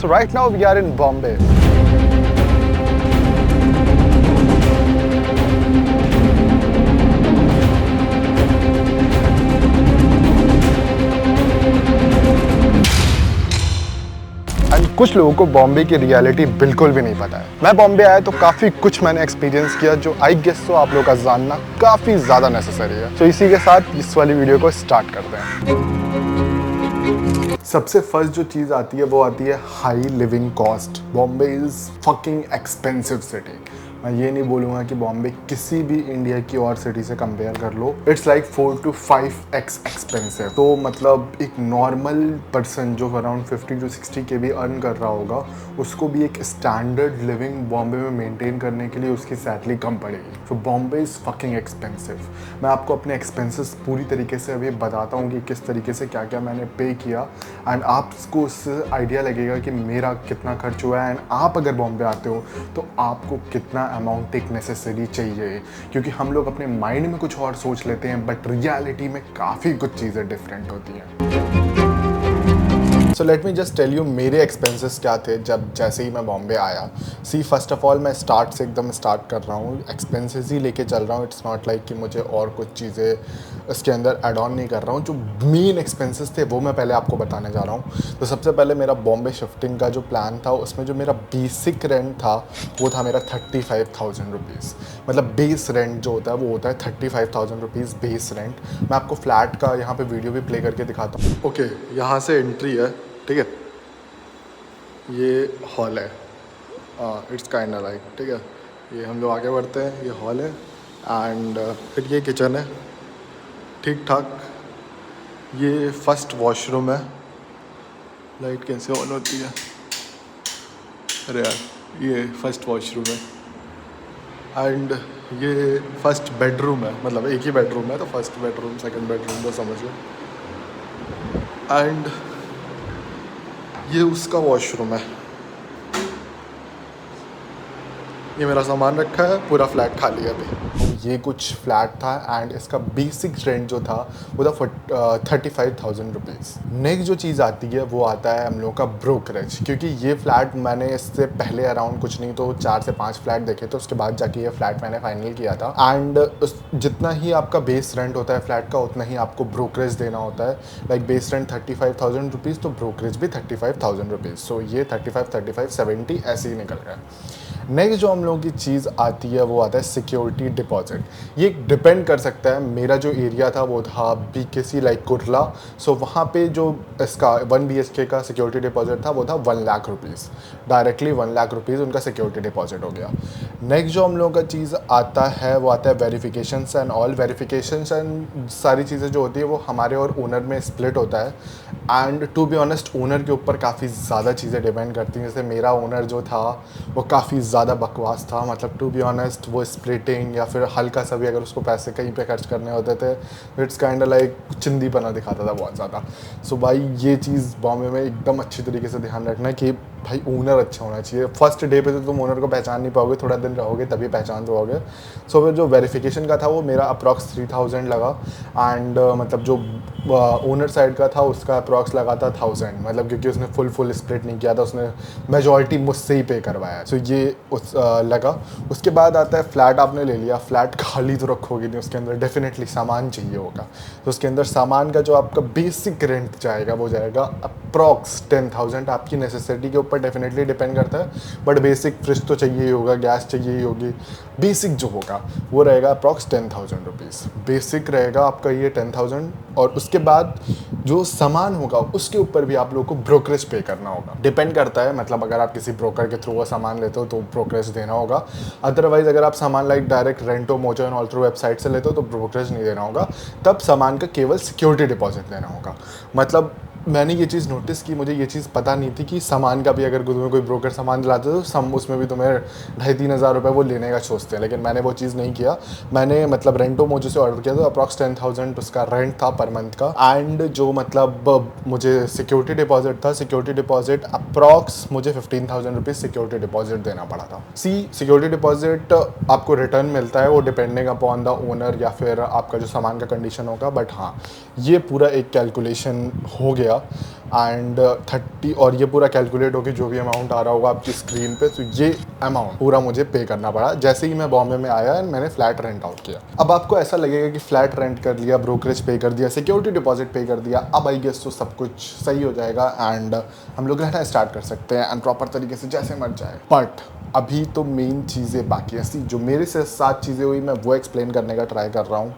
So right now we are in Bombay. And कुछ लोगों को बॉम्बे की रियलिटी बिल्कुल भी नहीं पता है। मैं बॉम्बे आया तो काफ़ी कुछ मैंने एक्सपीरियंस किया जो आई गेस तो आप लोगों का जानना काफ़ी ज़्यादा नेसेसरी है। तो इसी के साथ इस वाली वीडियो को स्टार्ट करते हैं। सबसे फर्स्ट जो चीज़ आती है वो आती है high living cost. Bombay is fucking expensive city. मैं ये नहीं बोलूँगा कि बॉम्बे किसी भी इंडिया की और सिटी से कंपेयर कर लो, it's like 4 to 5x expensive. तो मतलब एक नॉर्मल पर्सन जो अराउंड 50 to 60 के भी अर्न कर रहा होगा, उसको भी एक स्टैंडर्ड लिविंग बॉम्बे में मेंटेन करने के लिए उसकी सैलरी कम पड़ेगी। तो बॉम्बे इज़ फकिंग एक्सपेंसिव। मैं आपको अपने एक्सपेंसेस पूरी तरीके से अभी बताता हूँ कि किस तरीके से क्या क्या मैंने पे किया, एंड आपको उससे आइडिया लगेगा कि मेरा कितना खर्च हुआ है। एंड आप अगर बॉम्बे आते हो तो आपको कितना अमाउंट एक नेसेसरी चाहिए, क्योंकि हम लोग अपने माइंड में कुछ और सोच लेते हैं बट रियलिटी में काफ़ी कुछ चीज़ें डिफरेंट होती हैं। So let me just tell you मेरे एक्सपेंसेस क्या थे जब जैसे ही मैं बॉम्बे आया। सी फर्स्ट ऑफ ऑल मैं स्टार्ट से एकदम स्टार्ट कर रहा हूँ, एक्सपेंसेस ही लेके चल रहा हूँ। इट्स नॉट लाइक कि मुझे और कुछ चीज़ें इसके अंदर ऐड ऑन नहीं कर रहा हूँ। जो मेन एक्सपेंसेस थे वो मैं पहले आपको बताने जा रहा हूँ। तो सबसे पहले मेरा बॉम्बे शिफ्टिंग का जो प्लान था उसमें जो मेरा बेसिक रेंट था वो था मेरा 35,000 रुपीज़। मतलब बेस रेंट जो होता है वो होता है 35,000 रुपीज़ बेस रेंट। मैं आपको फ्लैट का यहाँ पे वीडियो भी प्ले करके दिखाता हूँ। ओके, यहाँ से एंट्री है, ठीक है, ये हॉल है, इट्स काइंड लाइक, ठीक है, ये हम लोग आगे बढ़ते हैं, ये हॉल है एंड फिर ये किचन है, ठीक ठाक। ये फर्स्ट वॉशरूम है, लाइट कैसे ऑन होती है, अरे यार, ये फर्स्ट वॉशरूम है एंड ये फर्स्ट बेडरूम है। मतलब एक ही बेडरूम है तो फर्स्ट बेडरूम सेकंड बेडरूम तो समझ लो। एंड ये उसका वॉशरूम है। ये मेरा सामान रखा है, पूरा फ्लैट खाली है अभी। ये कुछ फ्लैट था एंड इसका बेसिक रेंट जो था वो था 35,000 रुपीज़। नेक्स्ट जो चीज़ आती है वो आता है हम लोगों का ब्रोकरेज, क्योंकि ये फ्लैट मैंने इससे पहले अराउंड कुछ नहीं तो 4 से 5 फ्लैट देखे थे, उसके बाद जाके ये फ्लैट मैंने फाइनल किया था। एंड जितना ही आपका बेस रेंट होता है फ्लैट का उतना ही आपको ब्रोकरेज देना होता है। लाइक बेस रेंट 35,000 रुपीज़ तो ब्रोकरेज भी 35,000 रुपीज़। सो ये 35, 70 ऐसे ही निकल रहा है। नेक्स्ट जो हम लोगों की चीज़ आती है वो आता है सिक्योरिटी डिपॉजिट। ये डिपेंड कर सकता है। मेरा जो एरिया था वो था BKC लाइक कुर्ला, सो वहाँ पे जो इसका 1 BHK का सिक्योरिटी डिपॉजिट था वो था 1 lakh rupees. Directly 1 lakh rupees उनका सिक्योरिटी डिपॉजिट हो गया। नेक्स्ट जो हम लोगों का चीज़ आता है वो आता है verifications and all. Verifications and सारी चीज़ें जो होती है वो हमारे और ओनर में स्प्लिट होता है। And to be honest owner के ऊपर काफ़ी ज़्यादा चीज़ें डिपेंड करती हैं। जैसे मेरा ओनर जो था वो काफ़ी ज़्यादा बकवास था। मतलब टू बी ऑनेस्ट वो स्प्लिटिंग या फिर हल्का सा भी अगर उसको पैसे कहीं पे खर्च करने होते थे इट्स काइंड लाइक चिंदीपना दिखाता था बहुत ज़्यादा। सो भाई ये चीज़ बॉम्बे में एकदम अच्छी तरीके से ध्यान रखना है कि भाई ओनर अच्छा होना चाहिए। फर्स्ट डे पे तो तुम ओनर को पहचान नहीं पाओगे, थोड़ा दिन रहोगे तभी पहचान पाओगे। सो फिर जो वेरिफिकेशन का था वो मेरा अप्रॉक्स 3,000 लगा एंड मतलब जो ओनर साइड का था उसका अप्रॉक्स लगा था 1,000। मतलब क्योंकि उसने फुल स्प्लिट नहीं किया था, उसने मेजॉरिटी मुझसे ही पे करवाया। सो ये लगा। उसके बाद आता है फ्लैट आपने ले लिया, फ्लैट खाली तो रखोगे नहीं, उसके अंदर डेफिनेटली सामान चाहिए होगा। तो उसके अंदर सामान का जो आपका बेसिक रेंट जाएगा वो जाएगा अप्रॉक्स 10,000। आपकी नेसेसिटी के ऊपर डेफिनेटली डिपेंड करता है बट बेसिक फ्रिज तो चाहिए ही होगा, गैस चाहिए ही होगी। बेसिक जो होगा वो रहेगा अप्रॉक्स 10,000 रुपीज़। बेसिक रहेगा आपका ये 10,000 और उसके बाद जो सामान होगा उसके ऊपर भी आप लोगों को ब्रोकरेज पे करना होगा। डिपेंड करता है, मतलब अगर आप किसी ब्रोकर के थ्रू वो सामान लेते हो तो ब्रोकरेज देना होगा। अदरवाइज अगर आप सामान like direct Rentomojo and all through website से लेते हो तो ब्रोकरेज नहीं देना होगा। तब सामान का केवल सिक्योरिटी डिपॉजिट देना होगा। मतलब मैंने ये चीज़ नोटिस की, मुझे ये चीज़ पता नहीं थी कि सामान का भी अगर तुम्हें कोई ब्रोकर सामान दिलाते तो सम उसमें भी तुम्हें 2,5-3 हज़ार रुपये वो लेने का सोचते हैं, लेकिन मैंने वो चीज़ नहीं किया। मैंने मतलब रेंटो मोजो से ऑर्डर किया था, अप्रॉक्स 10,000 उसका रेंट था पर मंथ का। एंड जो मतलब मुझे सिक्योरिटी डिपॉजिट था, सिक्योरिटी डिपॉजिट अप्रॉक्स मुझे 15,000 रुपीज़ सिक्योरिटी डिपॉजिट देना पड़ा था। सिक्योरिटी डिपॉजिट आपको रिटर्न मिलता है, वो डिपेंडिंग अपॉन द ओनर या फिर आपका जो सामान का कंडीशन होगा। बट हाँ, ये पूरा एक कैलकुलेशन हो गया दिया एंड 30 और ये पूरा कैलकुलेट होकर जो भी अमाउंट आ रहा होगा आपकी स्क्रीन पे, तो ये अमाउंट पूरा मुझे पे करना पड़ा जैसे ही मैं बॉम्बे में आया एंड मैंने फ्लैट रेंट आउट किया। अब आपको ऐसा लगेगा कि फ्लैट रेंट कर लिया, ब्रोकरेज पे कर दिया, सिक्योरिटी डिपॉजिट पे कर दिया, अब आई गेस तो सब कुछ सही हो जाएगा एंड हम लोग रहना स्टार्ट कर सकते हैं एंड प्रॉपर तरीके से जैसे मर जाए। बट अभी तो मेन चीज़ें बाकी ऐसी जो मेरे से 7 चीज़ें हुई मैं वो एक्सप्लेन करने का ट्राई कर रहा हूँ।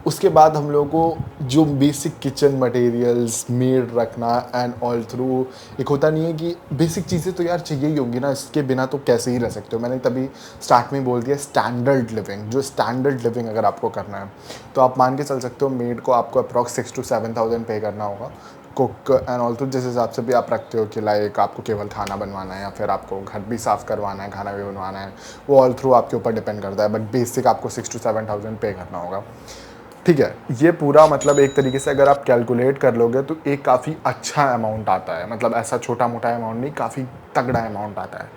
उसके बाद हम लोगों को जो बेसिक किचन मटेरियल्स, मेड रखना एंड ऑल थ्रू, एक होता नहीं है कि बेसिक चीज़ें तो यार चाहिए ही होंगी ना, इसके बिना तो कैसे ही रह सकते हो। मैंने तभी स्टार्ट में बोल दिया स्टैंडर्ड लिविंग, जो स्टैंडर्ड लिविंग अगर आपको करना है तो आप मान के चल सकते हो मेड को आपको अप्रॉक्स 6 to 7,000 पे करना होगा। कुक एंड ऑल, तो जिस हिसाब से भी आप रखते हो कि लाइक आपको केवल खाना बनवाना है या फिर आपको घर भी साफ़ करवाना है, खाना भी बनवाना है, वो ऑल थ्रू आपके ऊपर डिपेंड करता है। बट बेसिक आपको 6 to 7,000 पे करना होगा, ठीक है। ये पूरा मतलब एक तरीके से अगर आप कैलकुलेट कर लोगे तो एक काफ़ी अच्छा अमाउंट आता है, मतलब ऐसा छोटा मोटा अमाउंट नहीं, काफ़ी तगड़ा अमाउंट आता है।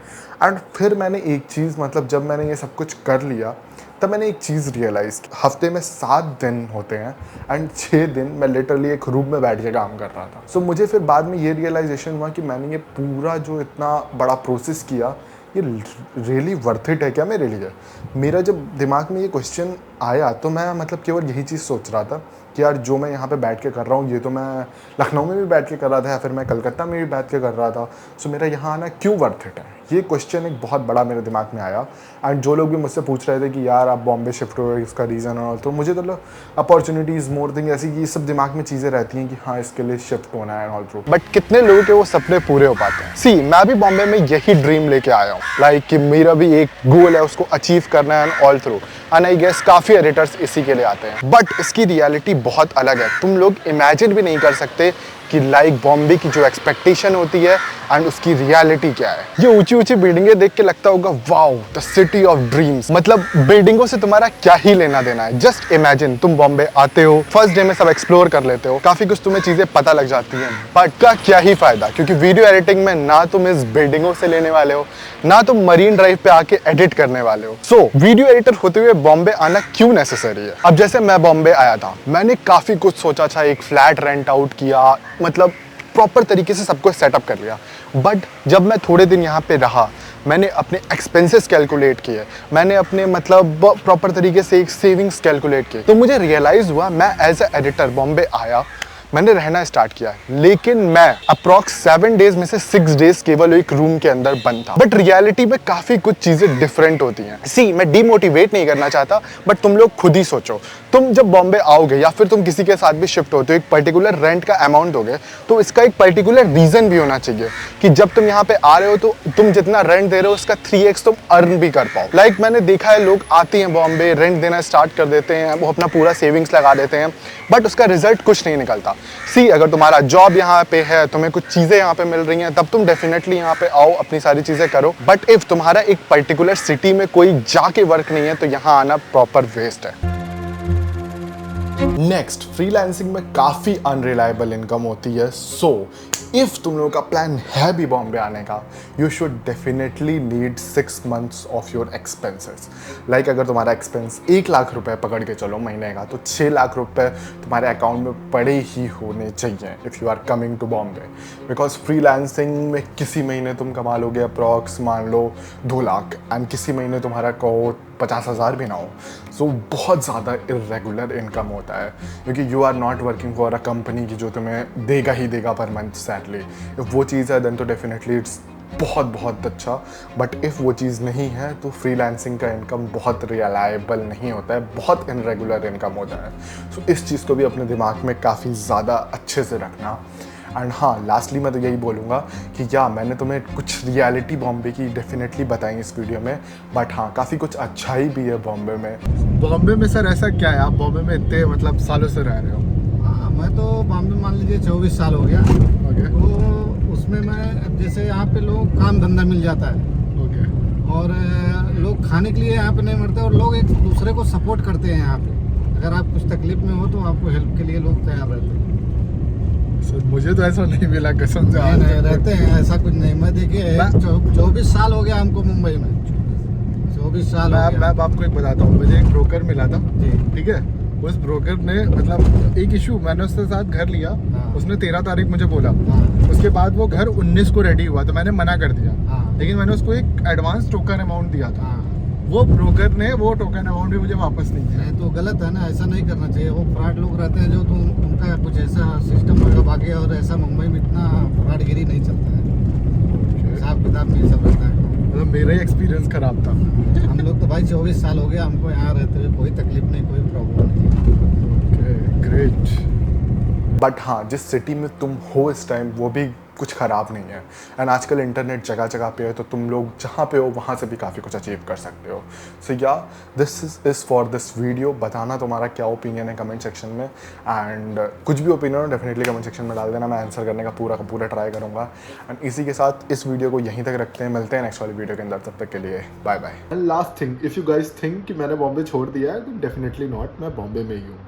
एंड फिर मैंने एक चीज़, मतलब जब मैंने ये सब कुछ कर लिया तब मैंने एक चीज़ रियलाइज़ की, हफ्ते में 7 दिन होते हैं एंड 6 दिन मैं लिटरली एक रूम में बैठ के काम कर रहा था। सो मुझे फिर बाद में ये रियलाइजेशन हुआ कि मैंने ये पूरा जो इतना बड़ा प्रोसेस किया, ये रियली वर्थ इट है क्या मेरे लिए? मेरा जब दिमाग में ये क्वेश्चन आया तो मैं मतलब केवल यही चीज़ सोच रहा था कि यार जो मैं यहाँ पे बैठ के कर रहा हूँ ये तो मैं लखनऊ में भी बैठ के कर रहा था या फिर मैं कलकत्ता में भी बैठ के कर रहा था, सो मेरा यहाँ आना क्यों वर्थ इट है? ये क्वेश्चन एक बहुत बड़ा मेरे दिमाग में आया। एंड जो लोग भी मुझसे पूछ रहे थे कि यार आप बॉम्बे शिफ्ट हो गए, इसका रीज़न और तो मुझे तो अपॉर्चुनिटीज़ मोर थिंग ऐसी ये सब दिमाग में चीज़ें रहती हैं कि हाँ इसके लिए शिफ्ट होना है ऑल थ्रू। बट कितने लोगों के वो सपने पूरे हो पाते हैं? सी मैं भी बॉम्बे में यही ड्रीम लेके आया हूँ, लाइक कि मेरा भी एक गोल है, उसको अचीव करना है and all through. And I guess काफ़ी एडिटर्स इसी के लिए आते हैं, बट इसकी रियलिटी बहुत अलग है। तुम लोग इमेजिन भी नहीं कर सकते कि लाइक बॉम्बे की जो एक्सपेक्टेशन होती है एंड उसकी रियलिटी क्या है। ये ऊंची ऊंची बिल्डिंगें देख के लगता होगा wow the city of dreams, मतलब बिल्डिंगों से तुम्हारा क्या ही लेना देना है। जस्ट इमेजिन तुम बॉम्बे आते हो, फर्स्ट डे में सब एक्सप्लोर कर लेते हो, काफी कुछ तुम्हें चीजें पता लग जाती हैं, बट का क्या ही फायदा, क्योंकि वीडियो एडिटिंग में ना तुम इस बिल्डिंगों से लेने वाले हो, ना तुम मरीन ड्राइव पे आके एडिट करने वाले हो। सो वीडियो एडिटर होते हुए बॉम्बे आना क्यों नेसेसरी है? अब जैसे मैं बॉम्बे आया था, मैंने काफी कुछ सोचा था, एक फ्लैट रेंट आउट किया, मतलब प्रॉपर तरीके से सब कुछ सेटअप कर लिया। बट जब मैं थोड़े दिन यहाँ पे रहा, मैंने अपने एक्सपेंसेस कैलकुलेट किए, मैंने अपने मतलब प्रॉपर तरीके से एक सेविंग्स कैलकुलेट किए, तो मुझे रियलाइज़ हुआ मैं एज ए एडिटर बॉम्बे आया, मैंने रहना स्टार्ट किया, लेकिन मैं अप्रॉक्स 7 डेज में से 6 डेज केवल एक रूम के अंदर बंद था। बट रियलिटी में काफ़ी कुछ चीज़ें डिफरेंट होती हैं। सी मैं डीमोटिवेट नहीं करना चाहता, बट तुम लोग खुद ही सोचो, तुम जब बॉम्बे आओगे या फिर तुम किसी के साथ भी शिफ्ट होते हो, एक पर्टिकुलर रेंट का अमाउंट दोगे, तो इसका एक पर्टिकुलर रीज़न भी होना चाहिए कि जब तुम यहाँ पे आ रहे हो तो तुम जितना रेंट दे रहे हो उसका 3x तुम अर्न भी कर पाओ। लाइक मैंने देखा है लोग आते हैं बॉम्बे, रेंट देना स्टार्ट कर देते हैं, वो अपना पूरा सेविंग्स लगा देते हैं, बट उसका रिजल्ट कुछ नहीं निकलता। सी अगर तुम्हारा जॉब यहाँ पे है, तुम्हें कुछ चीज़ें यहाँ पे मिल रही हैं, तब तुम डेफिनेटली यहाँ पे आओ, अपनी सारी चीज़ें करो। बट इफ़ तुम्हारा एक पर्टिकुलर सिटी में कोई जाके वर्क नहीं है तो यहाँ आना प्रॉपर वेस्ट है। नेक्स्ट, फ्रीलांसिंग में काफ़ी अनरिलायबल इनकम होती है। सो इफ़ तुम लोगों का प्लान है भी बॉम्बे आने का, you should definitely need 6 months of your expenses. Like अगर तुम्हारा एक्सपेंस 1 लाख रुपए पकड़ के चलो महीने का, तो 6 लाख रुपए तुम्हारे अकाउंट में पड़े ही होने चाहिए if you are coming to Bombay. Because freelancing में किसी महीने तुम कमा लोगे अप्रॉक्स मान लो 2 लाख एंड किसी महीने तुम्हारा कहो 50,000 भी ना हो। सो बहुत ज़्यादा इरेगुलर इनकम होता है, क्योंकि you are not working for a company की जो तुम्हें देगा ही देगा पर मंथ सैलरी। इफ़ वो चीज़ है देन तो डेफिनेटली इट्स बहुत बहुत अच्छा, बट इफ़ वो चीज़ नहीं है तो फ्रीलांसिंग का इनकम बहुत रिलायबल नहीं होता है, बहुत इनरेगुलर इनकम होता है। सो इस चीज़ को भी अपने दिमाग में काफ़ी ज़्यादा अच्छे से रखना। एंड हाँ, लास्टली मैं तो यही बोलूँगा कि या मैंने तुम्हें कुछ रियलिटी बॉम्बे की डेफिनेटली बताई इस वीडियो में, बट हाँ काफ़ी कुछ अच्छाई भी है बॉम्बे में। बॉम्बे में सर ऐसा क्या है, आप बॉम्बे में इतने मतलब सालों से रह रहे हो? हाँ, मैं तो बॉम्बे मान लीजिए 24 साल हो गया। ओके। तो उसमें मैं जैसे यहाँ पे लोग काम धंधा मिल जाता है। ओके। और लोग खाने के लिए यहाँ पे नहीं मरते और लोग एक दूसरे को सपोर्ट करते हैं यहाँ पे। अगर आप कुछ तकलीफ में हो तो आपको हेल्प के लिए लोग तैयार रहते हैं। सर मुझे तो ऐसा नहीं मिला कसम से। नहीं रहते हैं, ऐसा कुछ नहीं। मैं देखिए 24 साल हो गया हमको मुंबई में, 24 साल हो गया। मैं आपको एक बताता हूँ, मुझे एक ब्रोकर मिला था, ठीक है, उस ब्रोकर ने मतलब एक इशू, मैंने उसके साथ घर लिया, हाँ। उसने 13 तारीख मुझे बोला, हाँ। उसके बाद वो घर 19 को रेडी हुआ तो मैंने मना कर दिया, हाँ। लेकिन मैंने उसको एक एडवांस टोकन अमाउंट दिया था। हाँ। वो ब्रोकर ने वो टोकन अमाउंट भी मुझे वापस नहीं दिया। नहीं तो गलत है ना, ऐसा नहीं करना चाहिए। वो फ्रॉड लोग रहते हैं जो, तो उनका कुछ ऐसा सिस्टम होगा बाकी, और ऐसा मुंबई में इतना फ्रॉडगिरी नहीं चलता है, हिसाब किताब में सब रहता है। मतलब मेरा ही एक्सपीरियंस खराब था। हम लोग तो भाई 24 साल हो गया हमको यहाँ रहते हुए, कोई तकलीफ नहीं, कोई प्रॉब्लम नहीं। ग्रेट। बट हाँ, जिस सिटी में तुम हो इस टाइम वो भी कुछ ख़राब नहीं है, एंड आजकल इंटरनेट जगह जगह पे है, तो तुम लोग जहाँ पे हो वहाँ से भी काफ़ी कुछ अचीव कर सकते हो। सो या this is for this video. बताना तुम्हारा क्या ओपिनियन है कमेंट सेक्शन में, एंड कुछ भी ओपिनियन हो डेफिनेटली कमेंट सेक्शन में डाल देना, मैं आंसर करने का पूरा ट्राई करूँगा। एंड इसी के साथ इस वीडियो को यहीं तक रखते हैं, मिलते हैं नेक्स्ट वाली वीडियो के अंदर, तब तक के लिए bye bye. And last thing, if you guys think कि मैंने बॉम्बे छोड़ दिया है, तो डेफिनेटली नॉट, मैं बॉम्बे में ही हूँ।